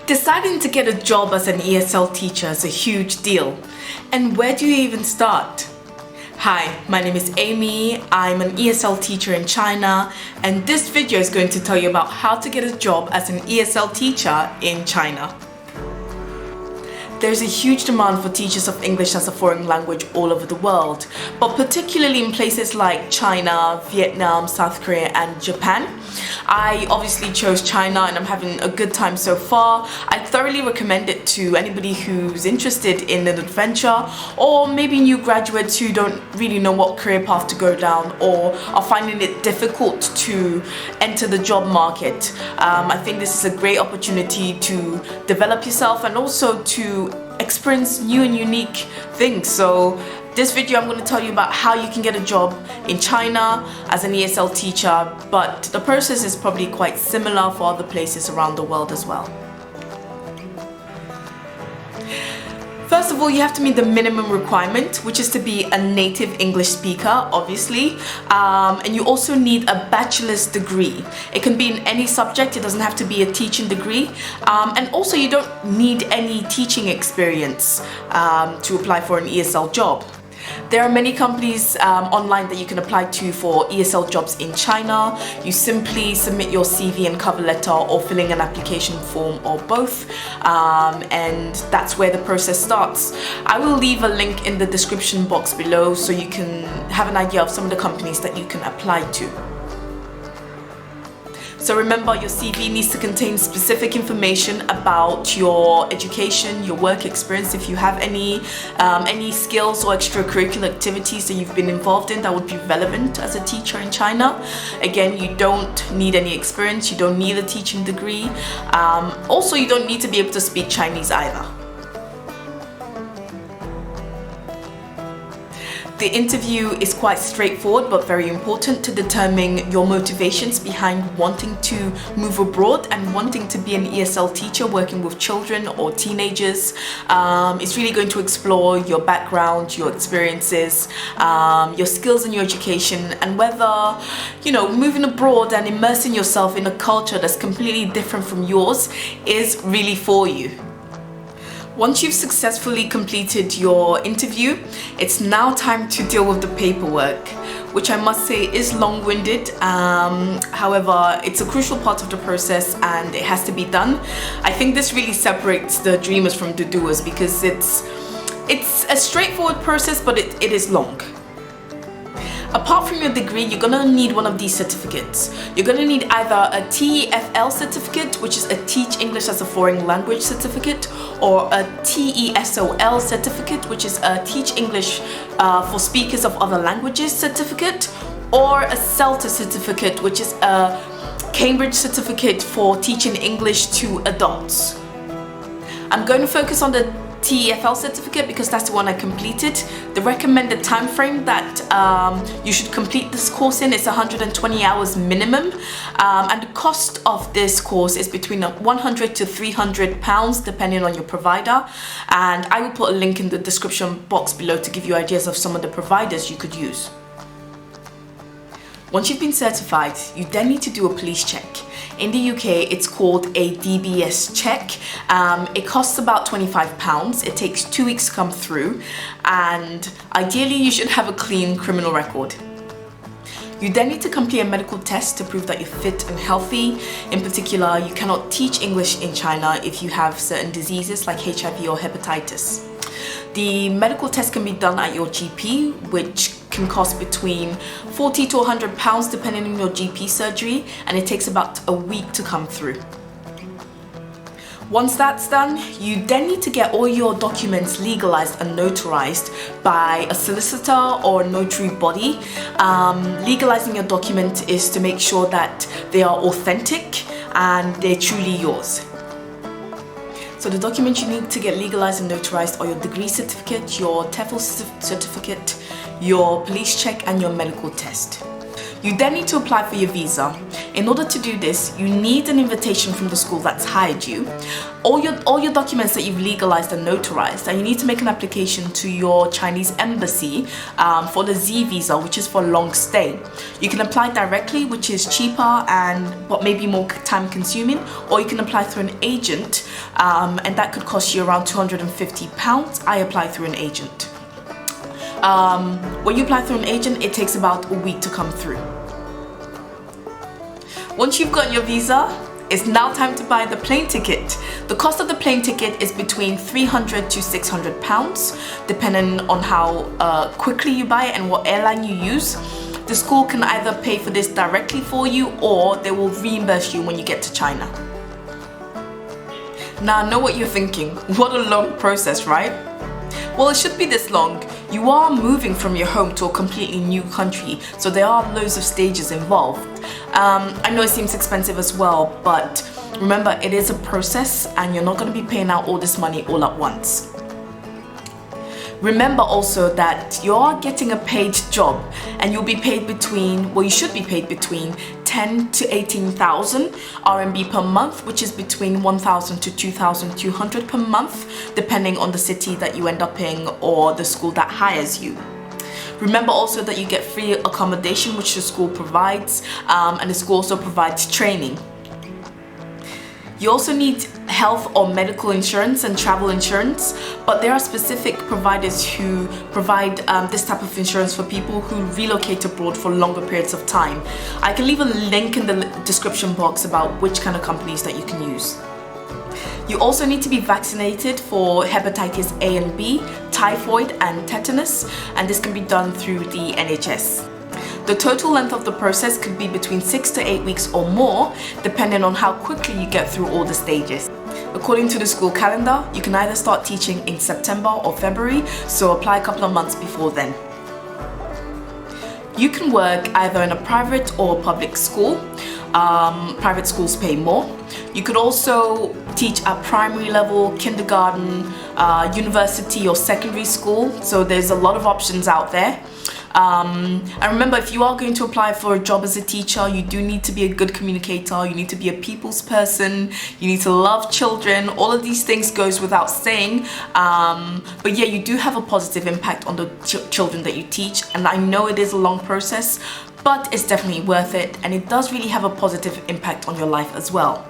Deciding to get a job as an ESL teacher is a huge deal. And where do you even start? Hi, my name is Amy. I'm an ESL teacher in China, and this video is going to tell you about how to get a job as an ESL teacher in China. There's a huge demand for teachers of English as a foreign language all over the world, but particularly in places like China, Vietnam, South Korea and Japan. I obviously chose China and I'm having a good time so far. I thoroughly recommend it to anybody who's interested in an adventure, or maybe new graduates who don't really know what career path to go down or are finding it difficult to enter the job market. I think this is a great opportunity to develop yourself and also to experience new and unique things. So this video I'm going to tell you about how you can get a job in China as an ESL teacher, but the process is probably quite similar for other places around the world as well. First of all, you have to meet the minimum requirement, which is to be a native English speaker, obviously, and you also need a bachelor's degree. It can be in any subject, it doesn't have to be a teaching degree, and also you don't need any teaching experience to apply for an ESL job. There are many companies online that you can apply to for ESL jobs in China. You simply submit your CV and cover letter or filling an application form or both, and that's where the process starts. I will leave a link in the description box below so you can have an idea of some of the companies that you can apply to. So remember, your CV needs to contain specific information about your education, your work experience. If you have any skills or extracurricular activities that you've been involved in that would be relevant as a teacher in China. Again, you don't need any experience, you don't need a teaching degree. Also, you don't need to be able to speak Chinese either. The interview is quite straightforward but very important to determine your motivations behind wanting to move abroad and wanting to be an ESL teacher working with children or teenagers. It's really going to explore your background, your experiences, your skills and your education, and whether, moving abroad and immersing yourself in a culture that's completely different from yours is really for you. Once you've successfully completed your interview, it's now time to deal with the paperwork, which I must say is long-winded. However, it's a crucial part of the process and it has to be done. I think this really separates the dreamers from the doers because it's a straightforward process, but it is long. Apart from your degree, you're gonna need one of these certificates. You're gonna need either a TEFL certificate, which is a Teach English as a Foreign Language certificate, or a TESOL certificate, which is a Teach English for Speakers of Other Languages certificate, or a CELTA certificate, which is a Cambridge certificate for teaching English to adults. I'm going to focus on the TEFL certificate because that's the one I completed. The recommended time frame that you should complete this course in is 120 hours minimum, and the cost of this course is between £100 to £300 depending on your provider, and I will put a link in the description box below to give you ideas of some of the providers you could use. Once you've been certified, you then need to do a police check. In the UK, it's called a DBS check. It costs about £25. It takes 2 weeks to come through, and ideally you should have a clean criminal record. You then need to complete a medical test to prove that you're fit and healthy. In particular, you cannot teach English in China if you have certain diseases like HIV or hepatitis. The medical test can be done at your GP, which can cost between £40 to £100 depending on your GP surgery, and it takes about a week to come through. Once that's done, you then need to get all your documents legalized and notarized by a solicitor or a notary body. Legalizing your document is to make sure that they are authentic and they're truly yours. So the documents you need to get legalized and notarized are your degree certificate, your TEFL certificate, your police check and your medical test. You then need to apply for your visa. In order to do this, you need an invitation from the school that's hired you, all your documents that you've legalized and notarized, and you need to make an application to your Chinese embassy for the Z visa, which is for long stay. You can apply directly, which is cheaper but maybe more time consuming, or you can apply through an agent, and that could cost you around £250. I apply through an agent. When you apply through an agent, it takes about a week to come through. Once you've got your visa, it's now time to buy the plane ticket. The cost of the plane ticket is between £300 to £600, depending on how quickly you buy it and what airline you use. The school can either pay for this directly for you, or they will reimburse you when you get to China. Now I know what you're thinking, what a long process, right? Well, it should be this long. You are moving from your home to a completely new country, so there are loads of stages involved. I know it seems expensive as well, but remember, it is a process and you're not going to be paying out all this money all at once. Remember also that you're getting a paid job, and you'll be paid you should be paid between 10 to 18,000 RMB per month, which is between 1,000 to 2,200 per month, depending on the city that you end up in or the school that hires you. Remember also that you get free accommodation, which the school provides, and the school also provides training. You also need health or medical insurance and travel insurance, but there are specific providers who provide this type of insurance for people who relocate abroad for longer periods of time. I can leave a link in the description box about which kind of companies that you can use. You also need to be vaccinated for hepatitis A and B, typhoid and tetanus, and this can be done through the NHS. The total length of the process could be between 6 to 8 weeks or more, depending on how quickly you get through all the stages. According to the school calendar, you can either start teaching in September or February, so apply a couple of months before then. You can work either in a private or public school. Private schools pay more. You could also teach at primary level, kindergarten, university or secondary school, so there's a lot of options out there. And remember, if you are going to apply for a job as a teacher, you do need to be a good communicator, you need to be a people's person, you need to love children. All of these things goes without saying, but yeah, you do have a positive impact on the children that you teach, and I know it is a long process, but it's definitely worth it, and it does really have a positive impact on your life as well.